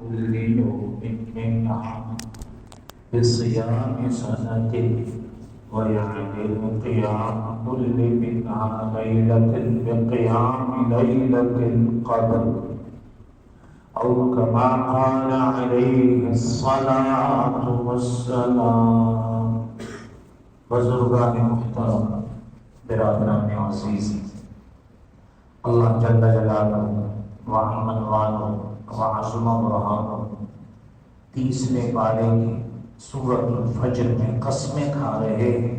كل يوم منها بصيام سنة ويعدل قيام كل منها ليلة بقيام ليلة القدر أو كما قال عليه الصلاة والسلام. بزرگان محترم، برادران عزیز، اللہ جل جلالہ وعمن والو وعظم برہانو 30ویں پارے کی سورۃ الفجر میں قسمیں کھا رہے ہیں،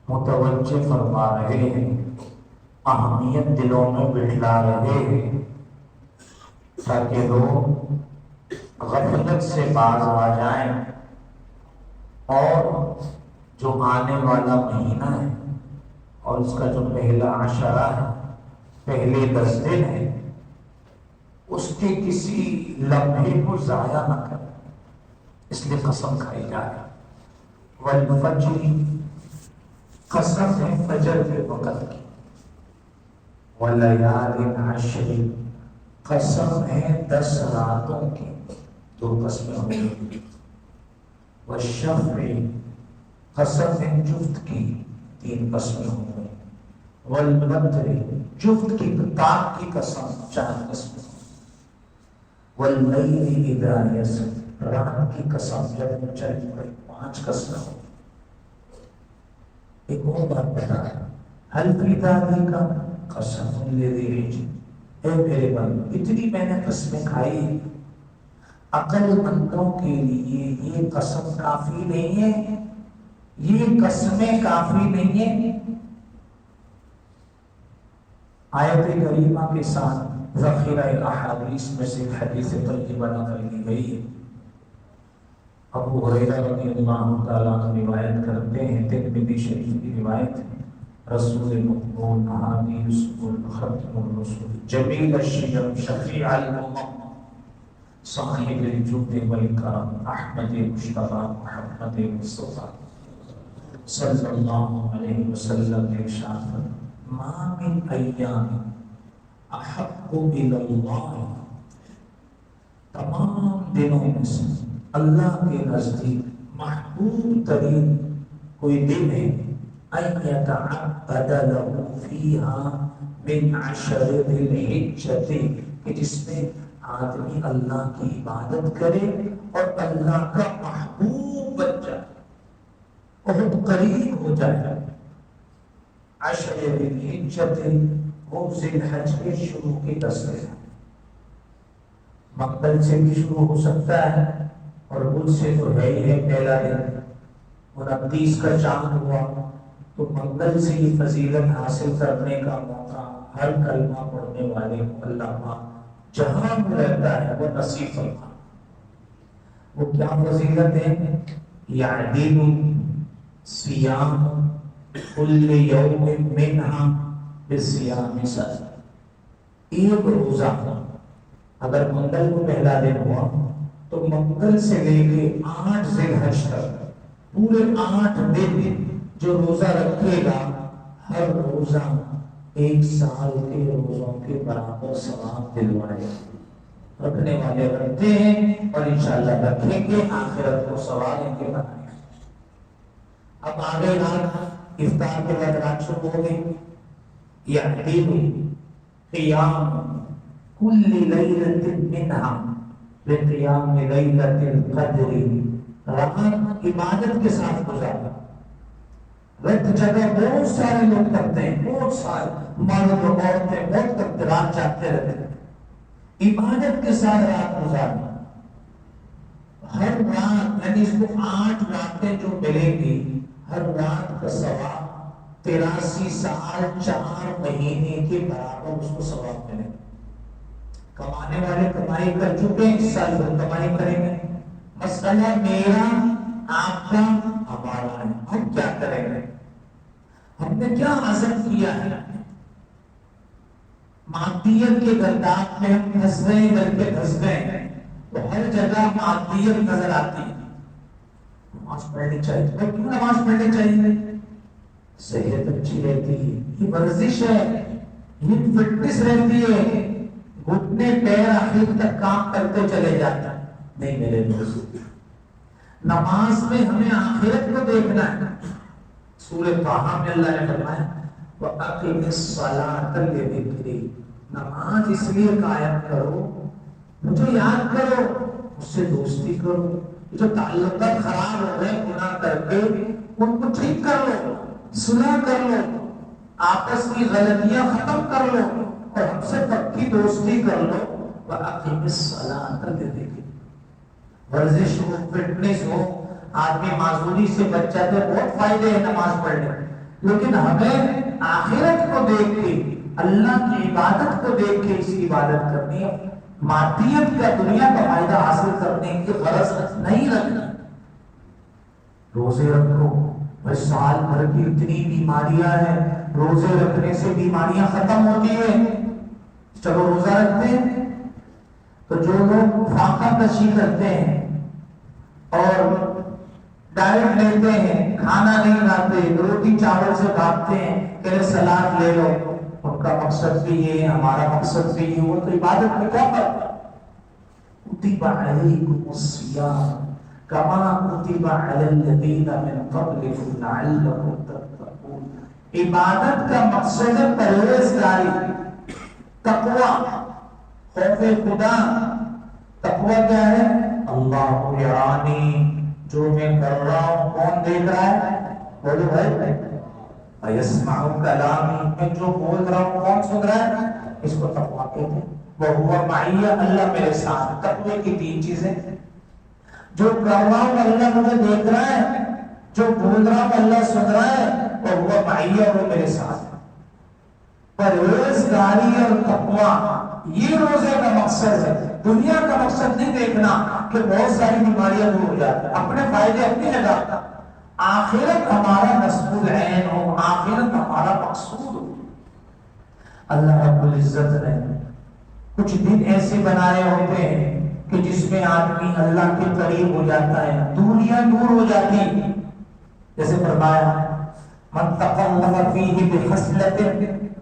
متوجہ فرما رہے ہیں، اہمیت دلوں میں بٹھلا رہے ہیں تاکہ لوگ غفلت سے باز آ جائیں اور جو آنے والا مہینہ ہے اور اس کا جو پہلا عشرہ ہے، پہلے 10 دن ہے، اس کے کسی لمحے کو ضائع نہ کریں، اس لیے قسم کھائی جا رہا. والفجر، قسم ہے فجر کے وقت کی. ولیال عشر، قسم ہے 10 راتوں کی. 2 قسمیں ہوئی. والشفع، قسم ہے جفت کی. 3 قسمیں ہو گئی. والوتر، جفت کی تاک کی قسم 4 قسمیں. واللیل اذا یسر، رات کی قسم جب چل پڑی 5 قسمیں ہو. ایک اور بات بتا رہا، حل فی ذالک قسم لذی حجر، اے میرے بندو اتنی میں نے قسمیں کھائی، عقل مندوں کے لیے یہ قسم کافی نہیں ہے، یہ قسمیں کافی نہیں ہیں. آیت کریمہ کے ساتھ ذخیرہ احادیث میں سے ایک حدیث طیبہ نقل کی گئی ہے. ابو ہریرہ رضی اللہ تعالیٰ عنہ روایت کرتے ہیں، ترمذی شریف کی روایت ہے، رسول مقبول حدیث ختم الرسول جمیل الشجر شفیع الامم صاحب الجود والکرم احمد مجتبی محمد مصطفیٰ صلی اللہ علیہ وسلم نے ارشاد فرمایا، ما من ایام احب الی اللہ، تمام دنوں میں سے اللہ کے نزدیک محبوب ترین کوئی دن ہے، ان یتعبد له فیہا من 10 ذی الحجۃ، کہ جس میں آدمی اللہ کی عبادت کرے اور اللہ کا محبوب بن جائے، بہت قریب ہو جائے. 10 ذی الحجۃ، وہ ذی الحج کے شروع کے 10 دن، منگل سے بھی شروع ہو سکتا ہے اور بدھ سے تو ہے ہی ہے پہلا دن. 29 کا چاند ہوا تو منگل سے ہی فضیلت حاصل کرنے کا موقع ہر کلمہ پڑھنے والے کو اللہ پاک جہاں میں رہتا ہے وہ نصیب فرما. وہ کیا فضیلت ہے؟ یعدل صیام کل یوم منہا بصیام سنہ، ایک روزہ اگر منگل کو پہلا دن ہوا تو منگل سے لے کے 8 ذی الحج تک پورے 8 دن جو روزہ رکھے گا، ہر روزہ 1 سال کے روزوں کے برابر ثواب دلوائے. رکھنے والے رکھتے ہیں اور انشاءاللہ رکھیں گے، آخرت کو ثواب ان کے بنائیں. اب آگے رات، افطار کے بعد رات شروع ہو گئی. یعدل قیام کل لیلۃ منہا بقیام لیلۃ القدر، رات عبادت کے ساتھ گزارا. رت جگہ بہت سارے لوگ کرتے ہیں، بہت سارے مرد عورتیں بہت تک رات جاگتے رہتے ہیں، عبادت کے ساتھ رات گزارنا. ہر رات یعنی اس کو 8 راتیں جو ملیں گی، ہر رات کا ثواب 83 سال 4 مہینے کے برابر اس کو ثواب ملے گا. کمانے والے کمائی کر چکے ہیں، اس سال وہ کمائی کریں گے. مسئلہ میرا آپ کا ہمارا ہے، ہم کیا کریں گے؟ ہم نے کیا عزم کیا ہے؟ مادیت کے گرداب میں ہم پھنس گئے، گھر پہ پھنس گئے، تو ہر جگہ مادیت نظر آتی ہے. نماز پڑھنی چاہیے. کیوں نماز پڑھنی چاہیے؟ صحت اچھی رہتی ہے، یہ ورزش ہے، یہ فٹنس رہتی ہے. گھٹنے پیر آخر تک کام کرتے چلے جاتا نہیں میرے دوست. نماز میں ہمیں آخرت کو دیکھنا ہے. سورہ طٰہٰ میں اللہ نے فرمایا وَأَقِمِ الصَّلَاةَ لِذِكْرِي، نماز اس لیے قائم کرو مجھے یاد کرو، مجھ سے دوستی کرو، جو تعلقات خراب ہو گئے گناہ کر کے ان کو ٹھیک کر لو، صلح کر لو، آپس کی غلطیاں ختم کر لو اور ہم سے پکی دوستی کر لو. وَأَقِمِ الصَّلَاةَ لِذِكْرِي، ورزش ہو، فٹنس ہو، آدمی معذوری سے بچ جاتے، بہت فائدے ہیں نماز پڑھنے، لیکن ہمیں آخرت کو دیکھ کے، اللہ کی عبادت کو دیکھ کے اس کی عبادت کرنی ہے. مادیت کا، دنیا کا فائدہ حاصل کرنے کی غرض نہیں رکھنا. روزے رکھو، بھائی سال بھر کی اتنی بیماریاں ہیں، روزے رکھنے سے بیماریاں ختم ہوتی ہیں. چلو روزہ رکھتے ہیں. تو جو لوگ فاقہ کشی کرتے ہیں اور ڈائٹ لیتے ہیں، کھانا نہیں کھاتے، روٹی چاول سے بھاگتے ہیں کہ سلاد لے لو، ان کا مقصد بھی یہ، ہمارا مقصد بھی یہ، وہ تو عبادت میں کیا کرتا. کتب علیکم الصیام کما کتب علی الذین من قبلکم لعلکم تتقون. عبادت کا مقصد ہے پرہیزگاری، تقوی، خوف خدا. تقوی کیا ہے؟ اللہ یرانی، جو میں کر رہا ہوں کون دیکھ رہا ہے؟ بولو بھائی. یسمع کلامی، میں جو بول رہا ہوں کون سن رہا ہے؟ اس کو تقوی کہتے ہیں. وَهُوَ مَعِيَّ، اللہ میرے ساتھ. تقوی کی تین چیزیں، جو کر رہا ہوں اللہ مجھے دیکھ رہا ہے، جو بول رہا ہوں اللہ سن رہا ہے. وَهُوَ مَعِيَّ، وہ میرے ساتھ. پرہیزگاری اور تقوی یہ روزے کا مقصد ہے. دنیا کا مقصد نہیں دیکھنا کہ بہت ساری بیماریاں دور ہو جاتی، اپنے فائدے اپنی جگہ. آخرت ہمارا نصب العین ہو، آخرت ہمارا مقصود ہو. اللہ رب العزت نے کچھ دن ایسے بنائے ہوتے ہیں کہ جس میں آدمی اللہ کے قریب ہو جاتا ہے، دوریاں دور ہو جاتی. جیسے فرمایا من تقلب فیہ بخصلۃ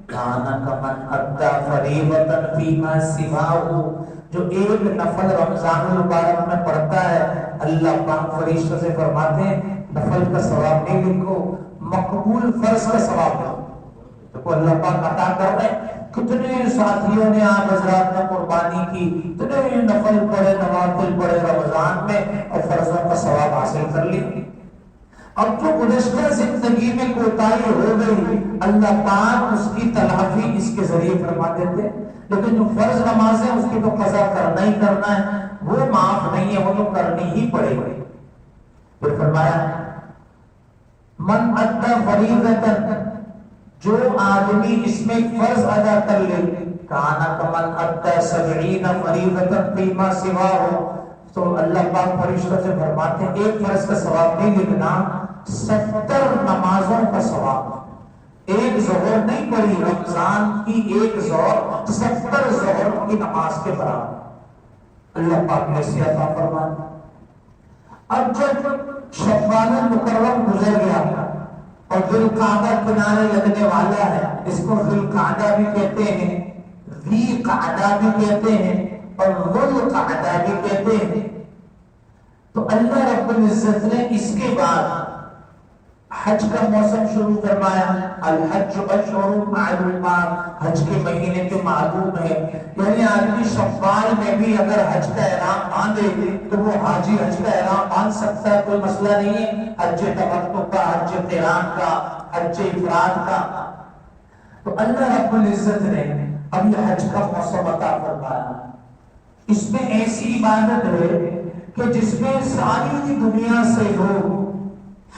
کان کمن ادى فریضۃ فیما سواہ. جو ایک نفل رمضان المبارک میں پڑھتا ہے، اللہ پاک فرشتوں سے فرماتے ہیں نفل کا ثواب نہیں لکھو، مقبول فرض کا ثواب لکھو. تو اللہ پاک عطا کر رہے ہیں. کتنے ساتھیوں نے آپ حضرات نے قربانی کی، اتنے نفل پڑھے، نوافل پڑھے رمضان میں اور فرضوں کا ثواب حاصل کر لی. اب جو گزشتہ زندگی میں کوتاہی ہو گئی، اللہ پاک اس کی تلافی اس کے ذریعے فرما دیتے. لیکن جو فرض نماز ہے اس کی تو قضا کرنا ہی کرنا ہے، وہ معاف نہیں ہے، وہ تو کرنی ہی پڑے گی. پھر فرمایا من ادى فریضۃ، جو آدمی اس میں فرض ادا کر لے، کان کمن ادى 70 فریضۃ فیما سواہ. تو اللہ پاک فرشتوں سے فرماتے ہیں ایک فرض کا ثواب نہیں لکھنا، 70 نمازوں کا ثواب. ایک ظہر نہیں پڑھی، رمضان کی ایک ظہر 70 ظہر کی نماز کے برابر اللہ پاک نے سے عطا فرمایا. اب جب شوال مکرم گزر گیا اور ذوالقعدہ کنارے لگنے والا ہے، اس کو ذوالقعدہ بھی کہتے ہیں، ذی قعدہ بھی کہتے ہیں اور ذوالقعدہ بھی کہتے ہیں. تو اللہ رب العزت نے اس کے بعد حج کا موسم شروع فرمایا. الحج اشہر معلومات، حج کے مہینے تو معلوم ہے، یعنی آدمی شوال میں بھی اگر حج کا احرام باندھے تو وہ حاجی حج کا احرام باندھ سکتا ہے، کوئی مسئلہ نہیں ہے. حج تمتع کا، حج قران کا، حج افراد کا. تو اللہ رب العزت نے اب یہ حج کا موسم عطا فرمایا. اس میں ایسی عبادت ہے کہ جس میں ساری دنیا سے لوگ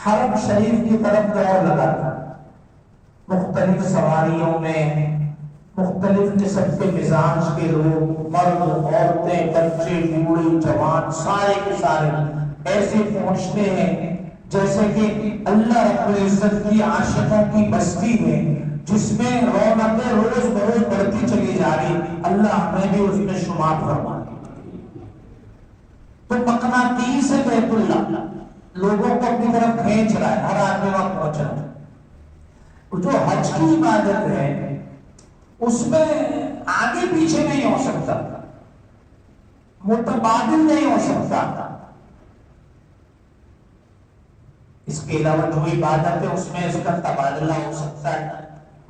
حرم شریف کی طرف دوڑ لگاتا، مختلف سواریوں میں، مختلف قسم کے مزاج کے لوگ، مرد، عورتیں، بچے، بوڑھے، جوان، سارے کے سارے ایسے پہنچتے ہیں جیسے کہ اللہ رب العزت کی عاشقوں کی بستی ہے جس میں رونقیں روز بروز بڑھتی چلی جا رہی. اللہ ہمیں بھی اس میں شمار فرما. تو مقناطیس ہے بیت اللہ، لوگوں کو اپنی طرف کھینچ رہا ہے، ہر آدمی وہاں پہنچ رہا ہے. جو حج کی عبادت ہے اس میں آگے پیچھے نہیں ہو سکتا، متبادل نہیں ہو سکتا۔ اس کے علاوہ جو عبادت ہے اس میں اس کا تبادلہ ہو سکتا ہے،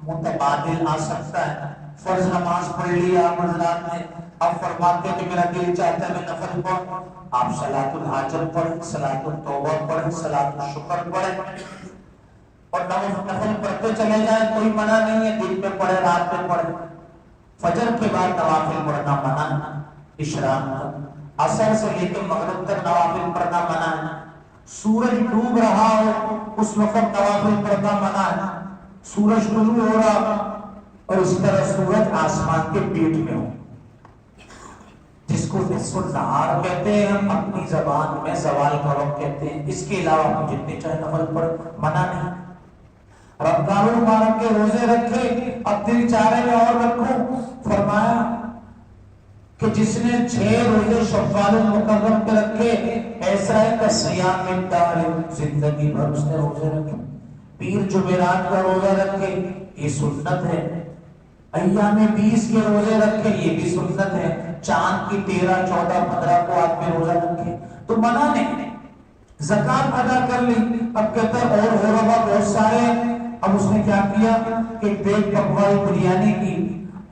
متبادل آ سکتا ہے۔ فرض نماز پڑھ لیا آپ حضرات نے، اب فرماتے ہیں کہ میرا دل چاہتا ہے میں نفل پڑھوں، آپ صلاۃ الحاجت پڑھیں، صلاۃ التوبہ پڑھیں، صلاۃ الشکر پڑھیں اور نفل پڑھتے چلے جائیں، کوئی منع نہیں ہے، دن میں پڑھے رات میں پڑھے۔ فجر کے بعد نوافل پڑھنا منع ہے، اشراق تک، عصر سے لے کے مغرب تک نوافل پڑھنا منع ہے، سورج ڈوب رہا ہو اس وقت نوافل پڑھنا منع ہے، سورج طلوع ہو رہا اور اس طرح سورج آسمان کے پیٹ میں ہو، جس کو نصف النہار کہتے ہیں، ہم اپنی زبان میں زوال کا وقت کہتے ہیں۔ اس کے علاوہ ہم جتنے چاہے نفل پڑھ، منع نہیں۔ رمضان المبارک کے روزے رکھے، اب دل چاہے میں اور رکھوں، فرمایا کہ جس نے 6 روزے شوال المکرم کے رکھے ایسا ہے کہ صیام الدار، زندگی بھر اس نے روزے رکھے۔ پیر جمعرات کا روزہ رکھے، یہ سنت ہے۔ ایام 20 کے روزے رکھے، یہ بھی سنت ہے۔ چاند کی 13، 14، 15 کو آدمی روزہ رکھے تو منع نہیں۔ زکات ادا کر لی، اب کہتا ہے اور ہو رہا بہت سارے، اب اس نے کیا کیا کہ دیگ پکوائی بریانی کی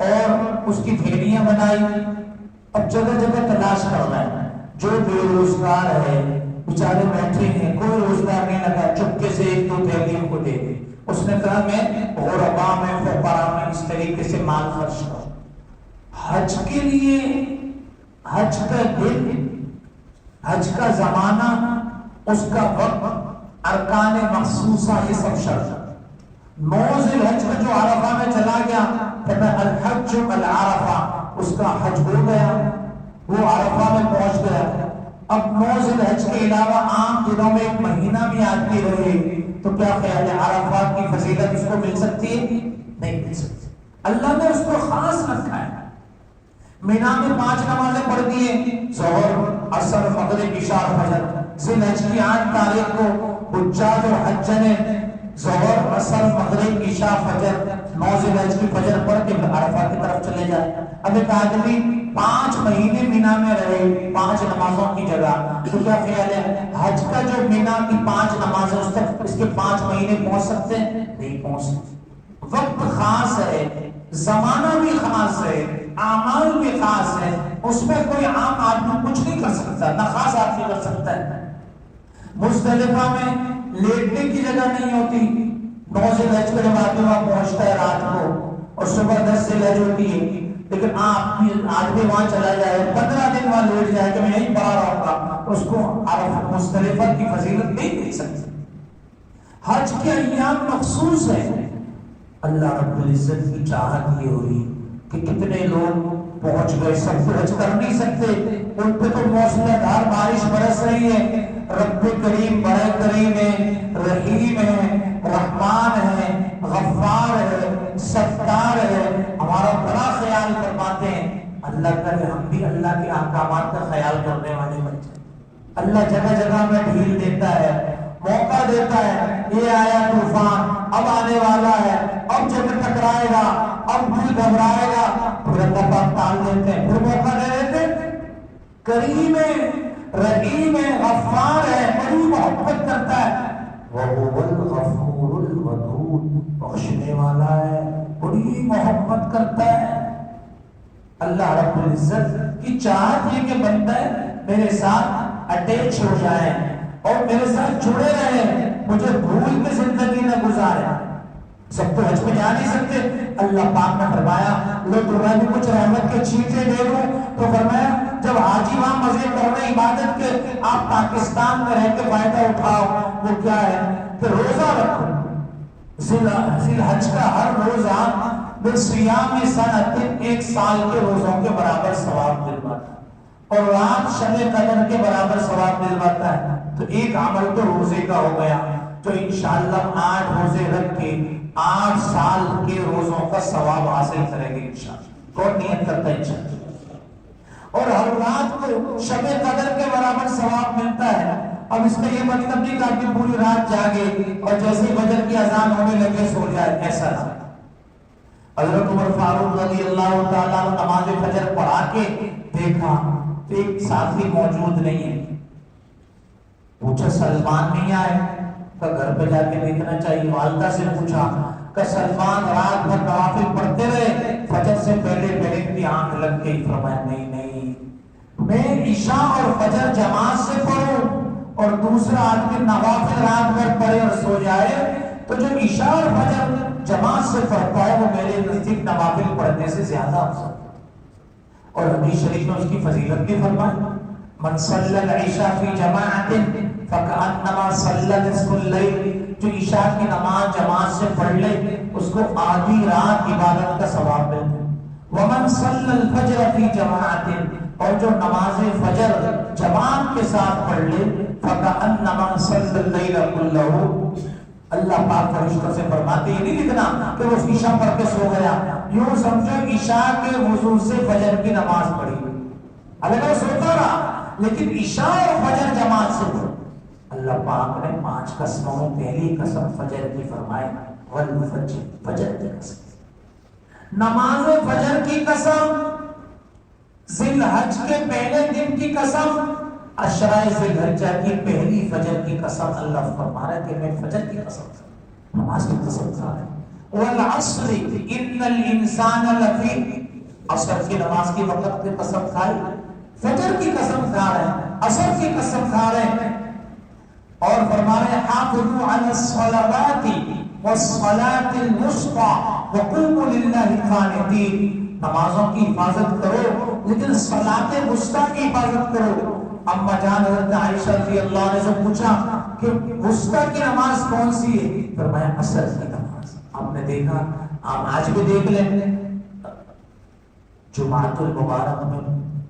اور اس کی تھیلیاں بنائی، اب جگہ جگہ تلاش کر رہا ہے۔ جو بے روزگار ہے بیچارے بیٹھے ہیں، کوئی روزگار نہیں لگا، چپکے سے 1-2 تھیلیوں کو دے دے۔ اس نے کہا میں غربا میں، فقراء میں اس طریقے سے مال خرچ کروں۔ حج کے لیے حج کا دن، حج کا زمانہ، اس کا وقت، ارکان مخصوصہ، یہ سب شرط۔ 9 ذی الحج میں جو عرفہ میں چلا گیا کہتا ہے الحج العرفہ، اس کا حج ہو گیا، وہ عرفہ میں پہنچ گیا۔ اب 9 ذی الحج کے علاوہ عام دنوں میں 1 مہینہ بھی آدمی رہے تو کیا خیال ہے عرفہ کی فضیلت اس کو مل سکتی ہے؟ نہیں مل سکتی۔ اللہ نے اس کو خاص رکھا ہے۔ مینا میں 5 نمازیں پڑھ دیے، ظہر، عصر، مغرب، عشاء، فجر۔ ذی الحج کی 8 تاریخ کو حجاج اور حج نے ظہر، عصر، مغرب، عشاء، فجر، 9 ذی الحج کی فجر پڑھ کے عرفہ کی طرف چلے جائے۔ اب ایک آدمی 5 مہینے مینا میں رہے 5 نمازوں کی جگہ، تو کیا خیال ہے حج کا جو مینا کی 5 نمازیں اس تک اس کے 5 مہینے پہنچ سکتے ہیں؟ نہیں پہنچ سکتے۔ وقت خاص ہے، زمانہ بھی خاص ہے، اعمال بھی خاص ہے، اس میں کوئی عام آدمی کچھ نہیں کر سکتا، نہ خاص آدمی کر سکتا ہے۔ مزدلفہ میں لیٹنے کی جگہ نہیں ہوتی، 9 ذی الحج کے جب آدمی وہاں پہنچتا ہے رات کو اور صبح 10 ذی الحج ہوتی ہے، لیکن آدمی وہاں چلا جائے 15 دن وہاں لیٹ جائے کہ میں یہیں پڑا رہوں گا، اس کو عرفہ مزدلفہ کی فضیلت نہیں مل سکتی۔ حج کے ایام مخصوص ہیں۔ اللہ رب العزت کی چاہت یہ ہوئی کہ کتنے لوگ پہنچ گئے، سب تو حج کر نہیں سکتے، ان پہ تو موسم دھار بارش برس رہی ہے۔ رب کریم بڑے کریم ہے، رحیم ہے، رحمان ہے، غفار ہے، ستار ہے، ہمارا بڑا خیال فرماتے ہیں۔ اللہ کرے ہم بھی اللہ کے احکامات کا خیال کرنے والے بن جائیں۔ اللہ جگہ جگہ میں ڈھیل دیتا ہے، موقع دیتا ہے، یہ آیا طوفان، اب آنے والا ہے، اب جب ٹکرائے گا، اب دل گھبرائے گا، پھر اللہ پاک ٹال دیتے ہیں، پھر موقع دے دیتے ہیں۔ کریم ہے، رحیم ہے، غفار ہے، بڑی محبت کرتا ہے، وَهُوَ الْغَفُورُ الْوَدُودُ، بخشنے والا ہے، بڑی محبت کرتا ہے۔ اللہ رب العزت کی چاہت یہ کہ بندہ میرے ساتھ اٹیچ ہو جائے اور میرے ساتھ جڑے رہے، مجھے بھول کے زندگی نہ گزارے۔ سب تو حج میں جا نہیں سکتے، اللہ پاک نے فرمایا لو تمہیں بھی کچھ رحمت کے چھینٹے دے دوں، تو فرمایا جب حاجی وہاں مزے کر رہے عبادت کے، آپ پاکستان میں رہ کے فائدہ اٹھاؤ، وہ کیا ہے کہ روزہ رکھو۔ ذی الحج کا ہر روزہ بسیام سنۃ، 1 سال کے روزوں کے برابر ثواب دلواتا ہے، اور رات شب قدر کے برابر ثواب دلواتا ہے۔ تو ایک عمل تو روزے کا ہو گیا، تو انشاءاللہ 8 روزے رکھ کے 8 سال کے روزوں کا ثواب حاصل کریں گے انشاءاللہ۔ کون نیت کرتا ہے انشاءاللہ؟ اور ہر رات کو شب قدر کے برابر ثواب ملتا ہے۔ اب اس کا یہ مطلب نہیں کہ آدمی پوری رات جاگے اور جیسے فجر کی اذان ہونے لگے سو جائے، ایسا نہ۔ حضرت عمر فاروق رضی اللہ تعالیٰ عنہ نماز فجر پڑھا کے دیکھا تو ایک ساتھی موجود نہیں ہے. پوچھا سلمان نہیں آئے؟ کہ گھر پہ جا کے دیکھنا چاہیے. والدہ سے پوچھا کہ سلمان رات بھر نوافل پڑھتے رہے، فجر سے پہلے پہلے کی آنکھ لگ گئی. فرمایا نہیں، میں عشاء اور فجر جماعت سے پڑھوں اور دوسرا آدمی نوافل رات بھر پڑھے اور سو جائے تو جو عشاء اور فجر جماعت سے پڑھتا ہے وہ میرے نزدیک نوافل پڑھنے سے زیادہ افضل. اور حدیث شریف میں اس کی فضیلت بھی فرمائی، من صلی العشاء فی جماعت فکأنما صلی نصف اللیل، جو عشاء کی نماز جماعت سے پڑھ لے اس کو آدھی رات عبادت کا ثواب ملتا ہے. ومن صلی الفجر فی جماعت، اور جو نماز فجر جماعت کے ساتھ پڑھ لے فکأنما صلی اللیل کلہ. اللہ پاک فرشتوں سے فرماتے ہیں نہیں لکھنا کہ وہ عشاء پڑھ کے سو گیا، یوں سمجھو عشاء کے وضو سے فجر کی نماز پڑھی. اگر وہ سوتا رہا لیکن عشاء اور فجر جماعت سے پڑھ. اللہ پاک نے 5 قسموں میں پہلی قسم فجر کی فرمائی، والفجر، فجر کی قسم. نماز فجر کی قسم، ذی الحج کے پہلے دن کی قسم، عشرہ ذی الحجہ کی پہلی فجر کی قسم. اللہ فرما رہا ہے کہ میں فجر کی قسم، نماز کی قسم کھا رہا ہے. والعصر ان الانسان لفی، عصر کی نماز کی وقت کی قسم کھائی، فجر کی قسم کھا رہے ہیں، عصر کی قسم کھا رہے ہیں. اور فرما رہے ہیں حافظوا علی الصلوات والصلاة الوسطى وقوموا للہ قانتین. نمازوں کی حفاظت کرو لیکن صلاۃ وسطیٰ کی حفاظت کرو. اما جان حضرت عائشہ رضی اللہ عنہ سے پوچھا کہ وسطیٰ کی نماز کون سی ہے؟ فرمایا عصر کی نماز. آپ نے دیکھا، آپ آج بھی دیکھ لیں جمعۃ المبارک میں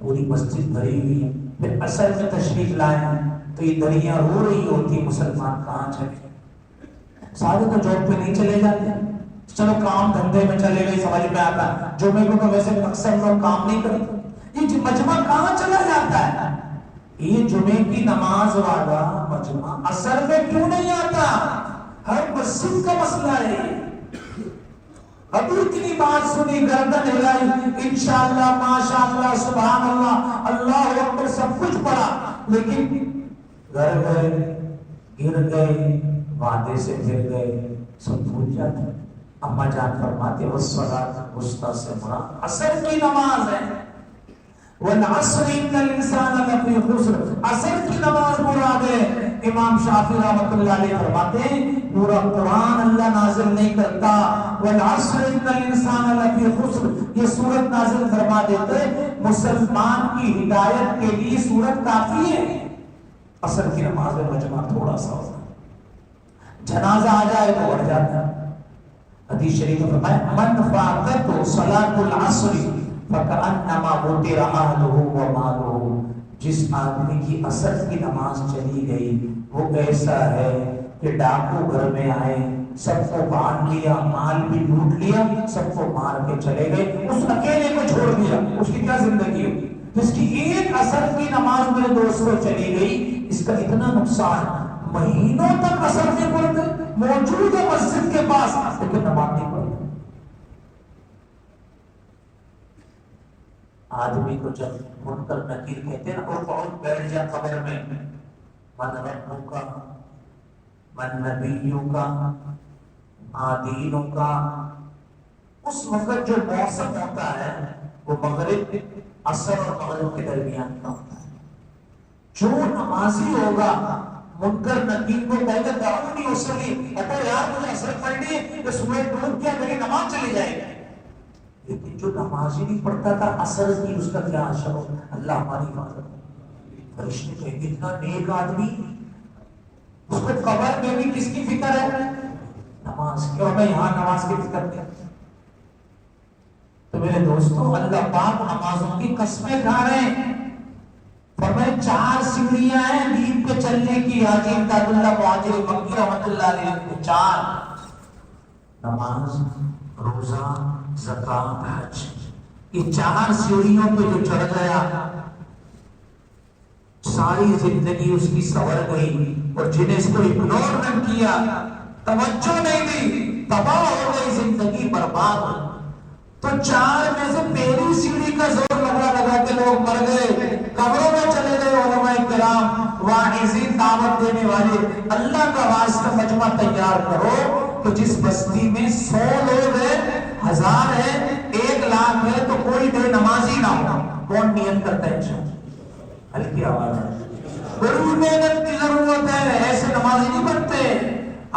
پوری مسجد بھری ہوئی ہے، پھر عصر میں تشریف لائے ہیں تو یہ دریاں رو رہی ہوتی مسلمان کہاں چلے. سارے تو جاب پہ نہیں چلے جاتے، چلو کام دھندے میں چلے گئے، سمجھ میں آتا ہے. جمعے کو تو ویسے اکثر لوگ کام نہیں کرتے. یہ مجمع کہاں چلا جاتا ہے؟ یہ جمعے کی نماز والا مجمع عصر میں کیوں نہیں آتا؟ ہر مسجد کا مسئلہ ہے. ابھی اتنی بات سنی، گردن ہلائی، انشاءاللہ، ماشاءاللہ، سبحان اللہ، اللہ اکبر، سب کچھ پڑھا، لیکن گھر گئے، گر گئے، وعدے سے پھر گئے، سب بھول جاتے ہیں. اما جان فرماتے والصلاۃ الوسطیٰ سے مراد عصر کی نماز ہے. والعصر ان الانسان لفی خسر، عصر کی نماز مراد ہے. امام شافعی رحمۃ اللہ علیہ فرماتے ہیں پورا قرآن اللہ نازل نہیں کرتا. والعصر ان الانسان لفی خسر، یہ سورت نازل فرما دیتے مسلمان کی ہدایت کے لیے سورت کافی ہے. عصر کی نماز میں مجمع تھوڑا سا ہوتا ہے، جنازہ آ جائے تو بڑھ جاتا ہے. حدیث شریف میں فرمایا من فاتته صلاۃ العصر فکأنما وتر اہلہ ومالہ، جس آدمی کی عصر کی نماز چلی گئی وہ ایسا ہے کہ ڈاکو گھر میں آئے، سب کو باندھ لیا، مال بھی لوٹ لیا، سب کو مار کے چلے گئے، اس اکیلے کو چھوڑ دیا. اس کی کیا زندگی ہوگی؟ جس کی ایک عصر کی نماز میرے دوستوں چلی گئی، اس کا اتنا نقصان. مہینوں تک عصر نہیں پڑھتے، موجود ہے مسجد کے پاس لیکن نماز نہیں پڑھتے. آدمی کو جب منکر نکیر کہتے ہیں اور بہت بیٹھ جا قبر میں، من ربک کا، من نبیک کا، ما دینک کا. اس وقت جو موسم ہوتا ہے وہ مغرب، عصر اور مغرب کے درمیان کا ہوتا ہے. جو نمازی ہوگا منکر نکیر کو کہے گا دعونی اصلی، اگر یار مجھے عصر پڑھنی ہے تو صبح ڈوب گیا میری نماز چلی جائے گی. لیکن جو نماز ہی نہیں پڑھتا تھا عصر کی، اس کا کیا اثر ہو؟ اللہ ہماری حفاظت. فرشتے کہیں گے اتنا نیک آدمی، اس کو قبر میں بھی کس کی فکر ہے؟ نماز کی. اور میں یہاں نماز کی فکر کرتا. تو میرے دوستوں اللہ پاک نمازوں کی قسمیں کھا رہے ہیں. فرمائے 4 سیڑھیاں ہیں دین پہ چلنے کی. حاجی امداد اللہ مہاجر مکی رحمۃ اللہ علیہ کو 4: نماز، روزہ، زکات، حج. یہ 4 سیڑھیوں پہ جو چڑھ گیا ساری زندگی اس کی سنور گئی. اور جنہیں اس کو اگنور نہ کیا، توجہ نہیں دی، تباہ ہو گئی، زندگی برباد ہو. تو 4 میں سے پہلی سیڑھی کا زور لگا کے لوگ مر گئے، قبروں میں چلے گئے علماء کرام، واعظین، دعوت دینے والے۔ اللہ کا واسطہ مجمع تیار کرو کہ جس بستی میں 100 لوگ ہیں، 1000 ہیں، 1 لاکھ ہے، تو کوئی بے نمازی نہ ہو۔ کون نیت کرتا ہے؟ انشاءاللہ ہلکی آواز ہے، بڑی محنت کی ضرورت ہے، ایسے نمازی نہیں بنتے۔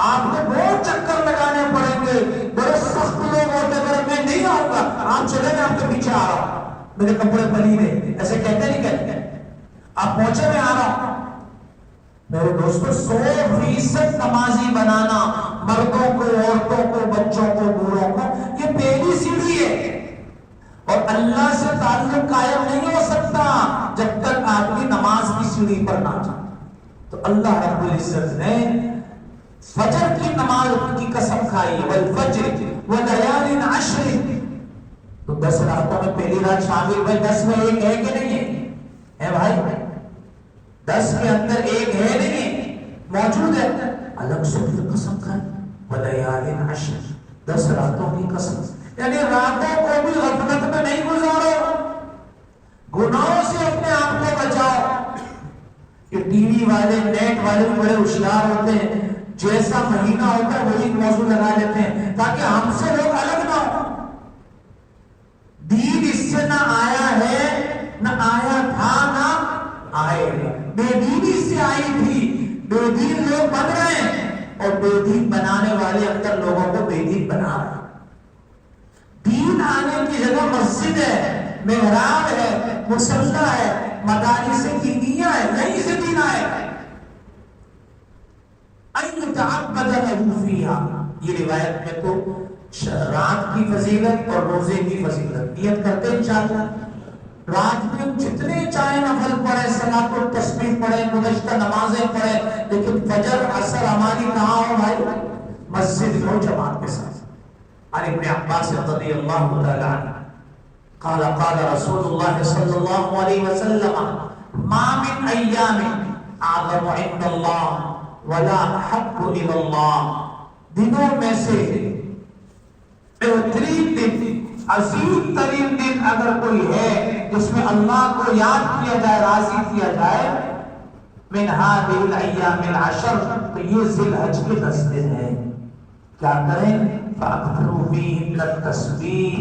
آپ کو بہت چکر لگانے پڑیں گے، بڑے سخت لوگ ہوتے ہیں، اگر میں نہیں آؤں گا آپ چلے میں آپ کے پیچھے آ رہا ہوں، میرے کپڑے پلید ہیں، ایسے کہتے نہیں کہتے، آپ پہنچے میں آ رہا ہوں۔ میرے دوستو 100% نمازی بنانا، مردوں کو، عورتوں کو، بچوں کو، بوڑھوں کو، یہ پہلی سیڑھی ہے۔ اور اللہ سے تعلق قائم نہیں ہو سکتا جب تک آدمی نماز کی سیڑھی پر نہ جائے۔ تو اللہ رب العزت نے فجر کی نماز کی قسم کھائی، والفجر وليال عشر، تو 10 راتوں میں پہلی رات شامل۔ بھائی 10 میں ایک ہے کہ نہیں ہے بھائی؟ 10 کے اندر ایک ہے نہیں ہے، موجود ہے، الگ سے قسم کھائی، وليال عشر، 10 راتوں کی قسم، یعنی راتوں کو بھی غفلت میں نہیں گزارو، گناہوں سے اپنے آپ کو بچاؤ۔ یہ ٹی وی والے، نیٹ والے بھی بڑے ہوشیار ہوتے ہیں، جیسا مہینہ ہوتا ہے وہی موضوع لگا لیتے ہیں تاکہ ہم سے لوگ الگ نہ ہو۔ دین اس سے نہ آیا ہے، نہ آیا تھا، نہ آئے گا۔ بے دینی سے آئی تھی، بے دین لوگ بن رہے ہیں، اور بے دین بنانے والے اندر لوگوں کو بے دین بنا رہے ہیں۔ دین آنے کی جگہ مسجد ہے، محراب ہے، مصلی ہے، مدارس دینیہ ہے، یہیں سے دین آئے گا۔ تعبد له فيها، یہ روایت میں تو رات کی فضیلت اور روزے کی فضیلت نیت کرتے ہیں انشاءاللہ۔ رات میں جتنے چاہے نفل پڑھے، صلاۃ التسبیح پڑھے، گزشتہ نمازیں پڑھے، لیکن فجر عصر ہماری کہاں ہو بھائی؟ مسجد ہو جماعت کے ساتھ۔ عن ابن عباس رضی اللہ تعالی عنہ قال قال رسول اللہ صلی اللہ علیہ وسلم ما من ایام اعظم عند اللہ ولا حب الى اللہ، دنوں میں سے بہترین دن، عظیم ترین دن اگر کوئی ہے جس میں اللہ کو یاد کیا جائے، راضی کیا جائے، من هذه الايام العشر، تو یہ ذی الحج کے 10 دن ہیں۔ کیا کریں؟ فاکثروا فیہ التسبیح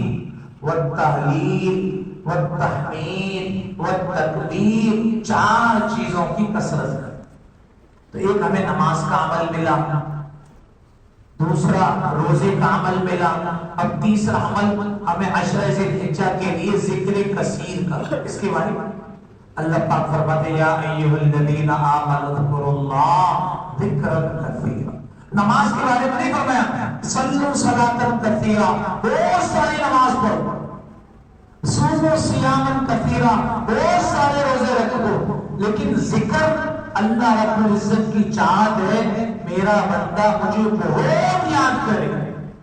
والتہلیل والتحمید والتکبیر، 4 چیزوں کی کثرت کریں۔ تو ایک ہمیں نماز کا عمل ملا، دوسرا روزے کا عمل ملا، اب تیسرا عمل ہمیں عشرہ ذی الحجہ کے لیے ذکر کثیر کا۔ اس کے بارے میں اللہ پاک فرماتے ہیں یا ایھا الذین آمنوا اذکروا اللہ ذکرا کثیرا۔ نماز کے بارے میں نہیں فرمایا صلوا صلاۃ کثیرا، بہت ساری نماز پڑھو، صوموا صیاما کثیرا، بہت سارے روزے رکھو، لیکن ذکر اللہ رب العزت کی چاہت ہے میرا بندہ مجھے بہت یاد کرے،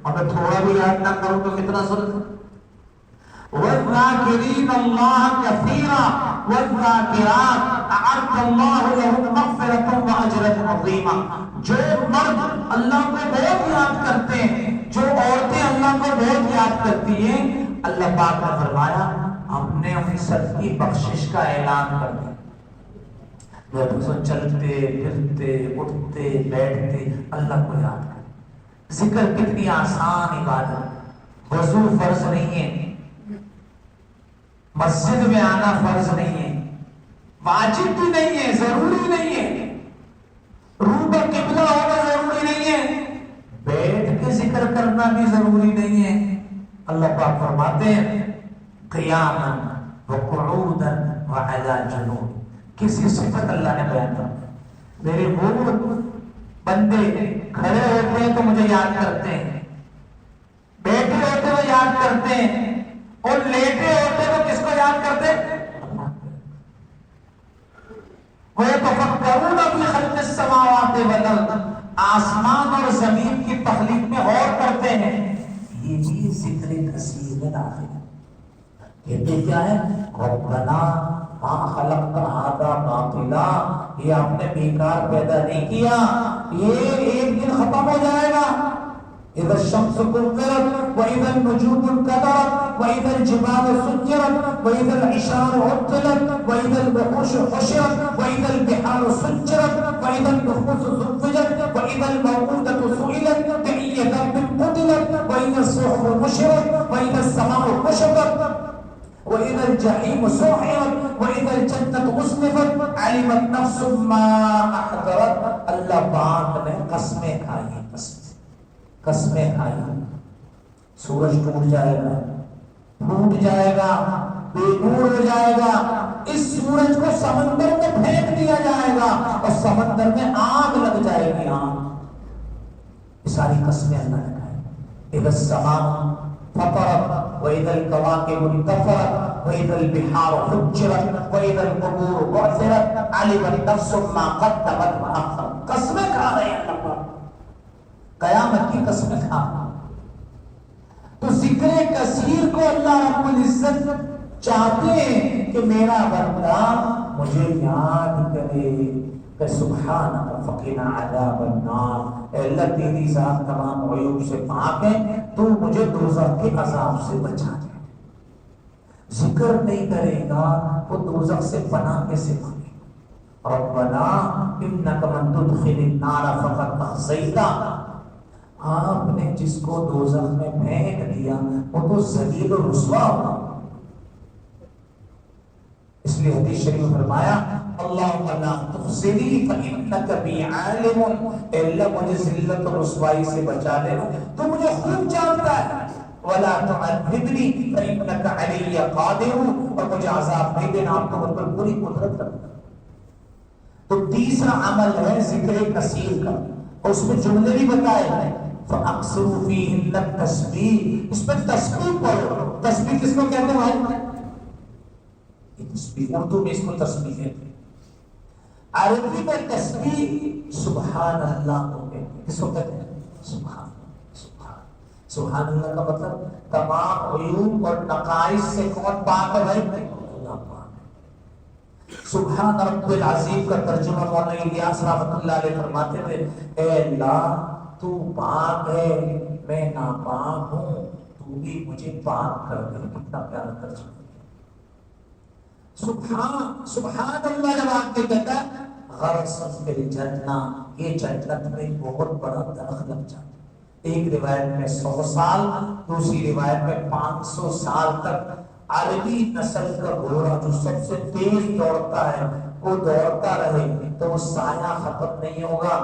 اور میں تھوڑا بھی یاد نہ کروں تو کتنا ضرورت ہے۔ وَالذَّاكِرِينَ اللَّهَ كَثِيرًا وَالذَّاكِرَاتِ أَعَدَّ اللَّهُ لَهُم مَغْفِرَةً وَأَجْرًا عَظِيمًا۔ جو مرد اللہ کو بہت یاد کرتے ہیں، جو عورتیں اللہ کو بہت یاد کرتی ہیں، اللہ پاک نے فرمایا ہم نے ان سب کی بخشش کا اعلان کر دیا۔ چلتے پھرتے اٹھتے بیٹھتے اللہ کو یاد کریں۔ ذکر کتنی آسان عبادت، وضو فرض نہیں ہے، مسجد میں آنا فرض نہیں ہے، واجب بھی نہیں ہے، ضروری نہیں ہے، روح کا قبلہ ہونا ضروری نہیں ہے، بیٹھ کے ذکر کرنا بھی ضروری نہیں ہے۔ اللہ پاک فرماتے ہیں قیاما وقعودا وعلی جنوب، کسی صفت اللہ نے بیان کر، میرے وہ بندے کھڑے ہوتے ہیں تو مجھے یاد کرتے ہیں، بیٹھے ہوتے ہوئے یاد کرتے ہیں، اور لیٹے ہوتے تو کس کو یاد کرتے؟ وَيَتَفَكَّرُونَ فِي خَلْقِ السَّمَاوَاتِ وَالْأَرْضِ، آسمان اور زمین کی تخلیق میں غور کرتے ہیں، یہ بھی ذکر کثیر میں داخل ہے۔ کہتے کیا ہے؟ ربنا ما خلقت هذا باطلا، یہ آپ نے بیکار پیدا نہیں کیا، یہ ایک دن ختم ہو جائے گا، اذا الشمس كورت واذا النجوم انكدرت واذا الجبال سجرت واذا العشار عطلت واذا الوحوش حشرت واذا البحار سجرت واذا النفوس زوجت واذا الموءودة سئلت بأي ذنب قتلت واذا الصحف نشرت واذا السماء كشطت واذا الجحيم سعرت واذا الجنة ازلفت علمت نفس ما احضرت. اللہ پاک نے قسمیں کھائی، قسمیں کھائی. سورج ٹوٹ جائے گا، پھوٹ جائے گا، بے نور ہو جائے گا. اس سورج کو سمندر میں پھینک دیا جائے گا اور سمندر میں آگ لگ جائے گی. یہ ساری قسمیں اللہ نے کھائی. اذا السماء فطرت واذا الكواكب انتثرت واذا البحار فجرت واذا القبور بعثرت علمت نفس ما قدمت واخرت. قسمیں کھا رہے ہیں اللہ، قیامت کی قسمیں کھا. تو ذکر کثیر کو اللہ رب العزت چاہتے ہیں کہ میرا بندہ مجھے یاد کرے کہ سبحانک فقنا عذاب النار. اے اللہ تیری ذات تمام عیوب سے پاک ہے، تو مجھے دوزخ کے عذاب سے بچا دے. ذکر نہیں کرے گا وہ دوزخ سے پناہ کیسے مانگے گا؟ ربنا انک من تدخل النار فقد اخزیتہ. آپ نے جس کو دوزخ میں پھینک دیا وہ تو ذلیل و رسوا ہوگا. اس لیے حدیث شریف میں فرمایا اللہم لا تخزنی فانک بی عالم. اے اللہ مجھے ذلت و رسوائی سے بچا لے، تو مجھے خوب جانتا ہے. ولا تعذبنی فانک علی قادر. اور مجھے عذاب نہیں دینا، آپ کو مجھ پر پوری قدرت رکھتا. تو تیسرا عمل ہے ذکر کثیر کا، اور اس میں جملے بھی بتائے ہیں فَأَقْصِرُوا فِيهِنَّ التَّسْبِيحَ. اس میں تسبیح پڑھو. تسبیح کس کو کہتے ہیں بھائی؟ تسبیح اردو میں اس کو تسبیح کہتے ہیں. عربی میں تسبیح سبحان اللہ کو کہتے ہیں. کس کو کہتے ہیں؟ سبحان سبحان. سبحان اللہ کا مطلب تمام عیوب اور نقائص سے کون پاک ہے بھائی؟ اللہ پاک. سبحان رب العظیم کا ترجمہ مولانا الیاس رحمۃ اللہ علیہ فرماتے تھے اے اللہ تو پاک ہے، میں ناپاک ہوں، تو بھی مجھے پاک کر دے. کتنا پیارا ترجمہ. سبحان اللہ جب آپ کے کہتا ہے غرسن فی الجنہ، یہ جنت میں بہت بڑا درخت لگ جاتا ہے. ایک روایت میں 100 سال، دوسری روایت میں 500 سال تک عربی نسل کا گھوڑا جو سب سے تیز دوڑتا ہے وہ دوڑتا رہے تو وہ سایہ ختم نہیں ہوگا.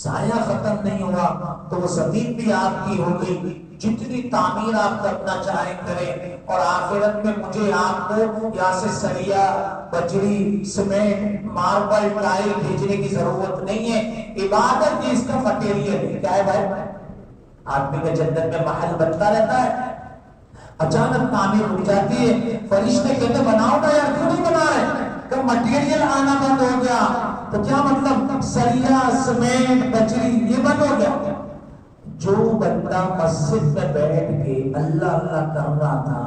سایہ ختم نہیں ہوا تو وہ زمین بھی آپ کی ہوگی. جتنی تعمیر آپ کرنا چاہیں کریں. اور آخرت میں مجھے آپ کو یہاں سے سریا، بجری، سیمنٹ، ماربل، ٹائل بھیجنے کی ضرورت نہیں ہے. عبادت اس کا مٹیریل ہے. کیا ہے بھائی؟ آدمی کا جنت میں محل بنتا رہتا ہے، اچانک تعمیر رک جاتی ہے. فرشتے کہتے بناؤ نا یار، کیوں نہیں بنا رہے؟ کہ مٹیریل آنا بند ہو گیا. تو کیا مطلب؟ سریا، سیمنٹ، بجری یہ بند ہو گیا. جو بندہ مسجد میں بیٹھ کے اللہ اللہ کر رہا تھا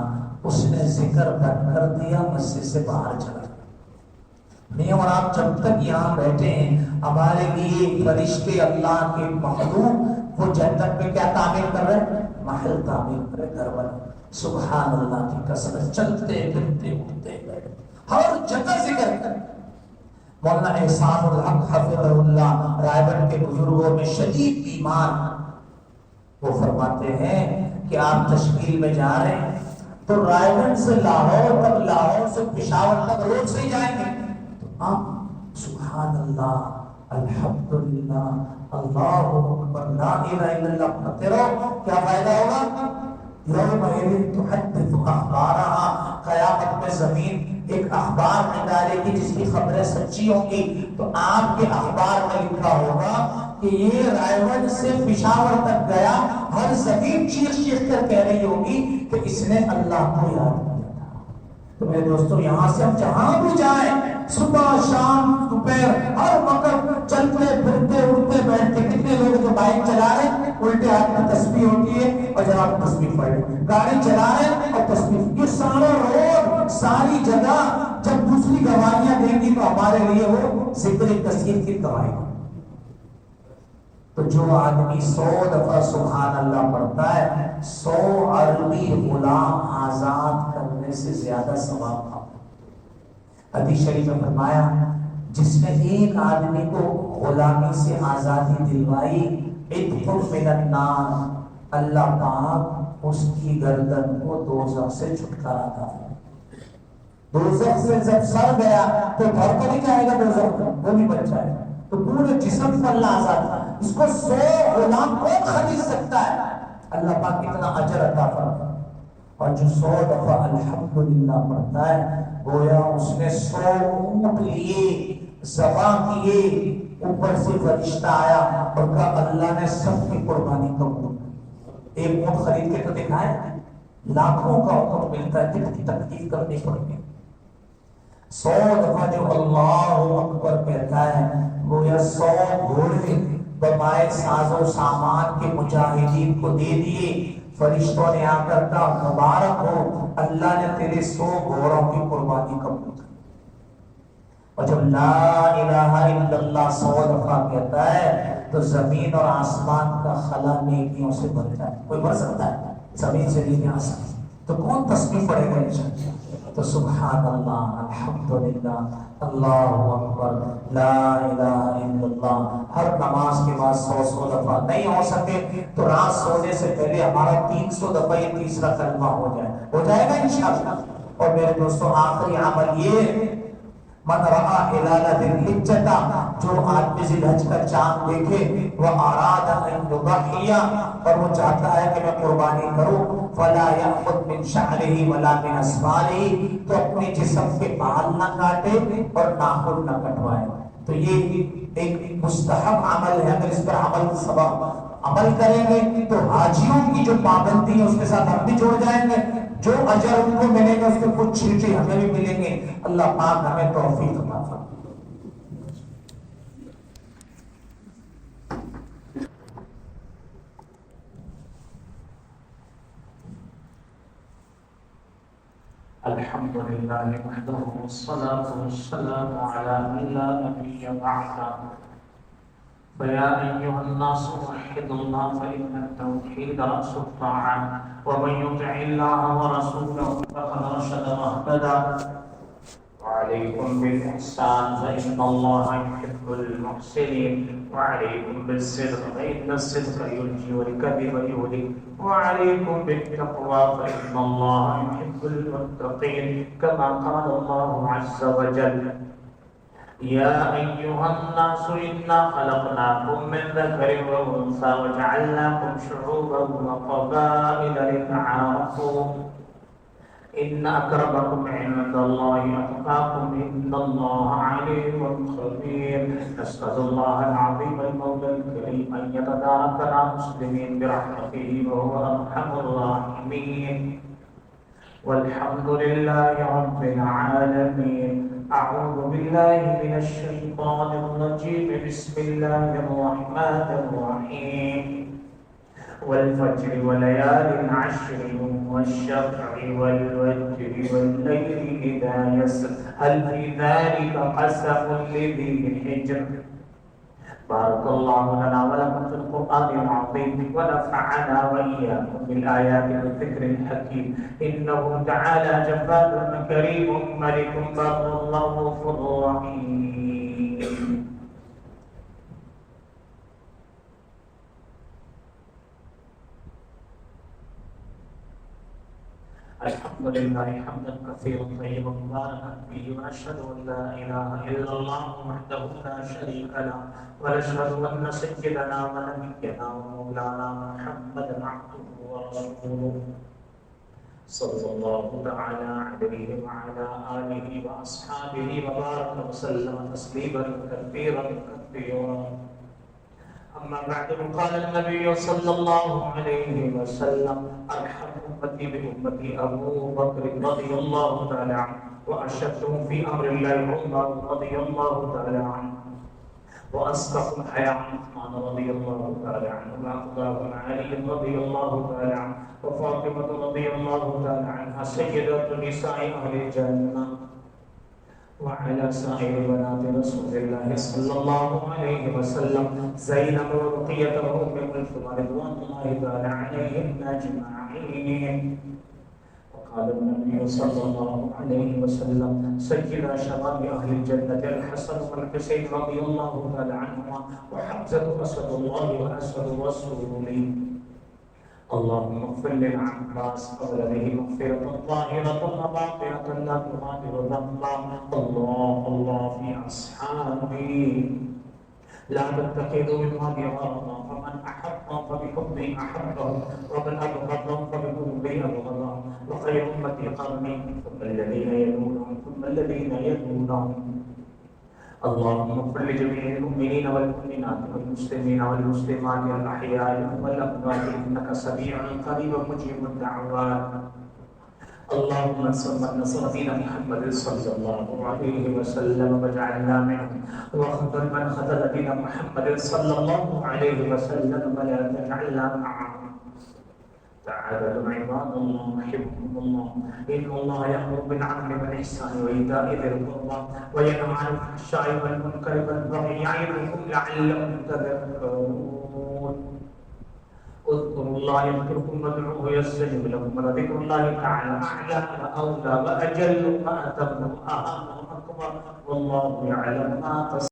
اس نے ذکر بند کر دیا، مسجد سے باہر چلا گیا. میں اور آپ جب تک یہاں بیٹھے ہیں ہمارے لیے فرشتے اللہ کے مخلوق وہ جنت میں کیا تعمیر کر رہے ہیں؟ محل تعمیر کر رہے، گھر بنے. سبحان اللہ کی قسم، چلتے پھرتے اٹھتے بیٹھتے ہر جگہ ذکر کر. مولانا احسان الحق حفظہ اللہ رائے گڑھ کے بزرگوں میں شدید بیمار، وہ فرماتے ہیں کہ آپ تشکیل میں جا رہے ہیں تو رائے گڑھ سے لاہور تک، لاہور سے پشاور تک روڈ سے ہی جائیں گے تو آپ سبحان اللہ الحمدللہ اللہ اکبر لا الہ الا اللہ پڑھتے رہو. کیا فائدہ ہوگا؟ یومئذ تحدث اخبارها، قیامت میں زمین ایک اخبار نکالے گی جس کی خبریں سچی ہوں گی. تو آپ کے اخبار میں لکھا ہوگا کہ یہ رائے گڑھ سے پشاور تک گیا، ہر زمین چیخ چیخ کر کہہ رہی ہوگی کہ اس نے اللہ کو یاد کیا تھا. تو میرے دوستو یہاں سے ہم جہاں بھی جائیں، صبح شام دوپہر ہر وقت چلتے پھرتے اٹھتے بیٹھتے، کتنے لوگ جو بائک چلا رہے ہیں الٹے ہاتھ میں تسبیح ہوتی ہے اور جب آپ تسبیح پڑھ رہے، گاڑی چلا رہے اور تسبیح، یہ سارا روڈ ساری جگہ جب دوسری گواہیاں دیں گی تو ہمارے لیے وہ ذکر کثیر کی گواہی. تو جو آدمی 100 دفعہ سبحان اللہ پڑھتا ہے 100 عربی غلام آزاد کرنے سے زیادہ ثواب پاتا ہے۔ حدیث شریف میں فرمایا جس نے ایک آدمی کو غلامی سے آزادی دلوائی عتق من النار، اللہ پاک اس کی گردن کو دوزخ سے چھٹکارا عطا فرمائے۔ دوزخ سے جب سر گیا تو گھر تو نہیں جائے گا دوزخ کا، وہ بھی بچ جائے گا، تو پورے جسم سے اللہ آزاد تھا۔ اس کو 100 غلام کون خرید سکتا ہے؟ اللہ پاک کتنا اجر عطا فرمائے۔ اور جو 100 دفعہ الحمدللہ پڑھتا ہے گویا اس نے 100 اونٹ لیے، ذبح کیے، اوپر سے فرشتہ آیا اور کہا اللہ نے سب کی قربانی قبول کی۔ ایک اونٹ خرید کے تو دکھائے، لاکھوں کا اونٹ ملتا ہے، دل کی تکلیف کرنی پڑتی ہے۔ 100 دفعہ جو اللہ اکبر کہتا ہے گویا 100 گھوڑے بمائے ساز و سامان کے مجاہدین کو دے دیے۔ فرشتوں نے آ کر کہا مبارک ہو، اللہ نے تیرے 100 گھوڑوں کی قربانی قبول کی۔ اور جب لا الہ الا اللہ 100 دفعہ کہتا ہے تو زمین اور آسمان کا خلا نیکیوں سے بھرتا ہے۔ کوئی بھر سکتا ہے زمین سے نیکیاں آسمان؟ تو کون تسبیح پڑھے گا انشاءاللہ؟ تو سبحان اللہ، الحمدللہ، اللہ اکبر، لا الہ الا اللہ، ہر نماز کے بعد 100 دفعہ، نہیں ہو سکے تو رات سونے سے پہلے ہمارا 300 دفعہ یہ تیسرا کلمہ ہو جائے گا انشاءاللہ۔ اور میرے دوستوں آخری عمل یہ من رأى ہلال ذی الحجہ، جو آدمی ذی الحج کا چاند دیکھے وہ اراد ان یضحی، اور وہ چاہتا ہے کہ میں قربانی کروں، فلا یأخذ من شعره ولا من اصفاره، تو اپنے جسم کے بال نہ کاٹے اور ناخن نہ کٹوائے۔ تو یہ ایک مستحب عمل ہے، اگر اس پر عمل کریں گے تو حاجیوں کی جو پابندی ہے اس کے ساتھ ہم بھی جڑ جائیں گے، جو اجر ان کو ملے گا اس کے کچھ چھیٹے ہمیں بھی ملیں گے۔ اللہ پاک ہمیں توفیق عطا فرمائے۔ الحمد للہ وحدہ والصلاة والسلام علی من لا نبی بعدہ، فيا أيها الناس وحدوا الله فإن التوحيد رأس الطاعة، ومن يطع الله ورسوله فقد رشد واهتدى، وعليكم بالإحسان فإن الله يحب المحسنين، وعليكم بالصدق فإن الصدق ينجي والكذب يهلك، وعليكم بالتقوى فإن الله يحب المتقين، كما قال الله عز وجل يا أيها الناس إنا خلقناكم من ذكر وأنثى وجعلناكم شعوبا وقبائل لتعارفوا إن أكرمكم عند الله أتقاكم إن الله عليم خبير۔ نسأل الله العظيم المولى الكريم أن يتداركنا مسلمين برحمته وهو أرحم الراحمين، والحمد لله رب العالمين۔ أعوذ بالله من الشيطان الرجيم، بسم الله الرحمن الرحيم، والفجر وليال عشر والشفع والوتر والليل إذا يسر هل في ذلك قسم لذي حجر۔ بارك الله لنا ولكم في القرآن العظيم، ونفعنا وإياكم بالآيات والذكر الحكيم، إنه تعالى جبار كريم ملك بر رؤوف رحيم۔ الحمد لله حمدا كثيرا طيبا مباركا فيه، ونشهد ان لا اله الا الله وحده لا شريك له، ونشهد ان سيدنا ونبينا ومولانا محمدا عبده ورسوله صلى الله تعالى عليه وعلى اله واصحابه وبارك وسلم تسليما كثيرا كثيرا۔ أما بعد، قال النبي صلى الله عليه وسلم أرحم أمتي بأمتي أبو بكر رضي الله تعالى عنه، وأشدهم في أمر الله عمر رضي الله تعالى عنه، وأصدقهم حياء عثمان رضي الله تعالى عنه، وأفضلهم علي رضي الله تعالى عنه، وفاطمة رضي الله تعالى عنها سيدة نساء أهل الجنة، وعلى سائر بنات رسول الله صلى الله عليه وسلم زينب ورقية وأم كلثوم رضوان الله تعالى عليهن أجمعين. وقال النبي صلى الله عليه وسلم سيدا شباب أهل الجنة الحسن والحسين رضي الله تعالى عنهما وحمزة أسد الله وأسد رسوله. اللهم اغفر للعباس قبل به مغفرة ظاهرة وباطنة لا تغادر ذنبا. الله في أصحابي لا تتخذوا من غرضا فمن أحبهم فبحبه أحبهم ومن أبغضهم فبحبه أبغضهم وخير أمتي قرني ثم الذين يلونهم ثم الذين يلونهم. اللهم اغفر لجميع المؤمنين والمؤمنات والمسلمين والمسلمات الأحياء والأموات إنك سميع قريب مجيب الدعوات. اللهم انصر من نصر دين محمد صلى الله عليه وسلم واجعلنا منهم واخذل من خذل دين محمد صلى الله عليه وسلم ولا تجعلنا معهم. تعالوا عباد الله رحمكم الله إن الله يأمر بالعدل والإحسان وإيتاء ذي القربى وينهى عن الفحشاء والمنكر والبغي يعظكم لعلكم تذكرون. اذكروا الله يذكركم وادعوه يستجب لكم ولذكر الله تعالى أعلى وأولى وأجل ما تبلغ أهم وأكبر والله يعلم ما تصنعون.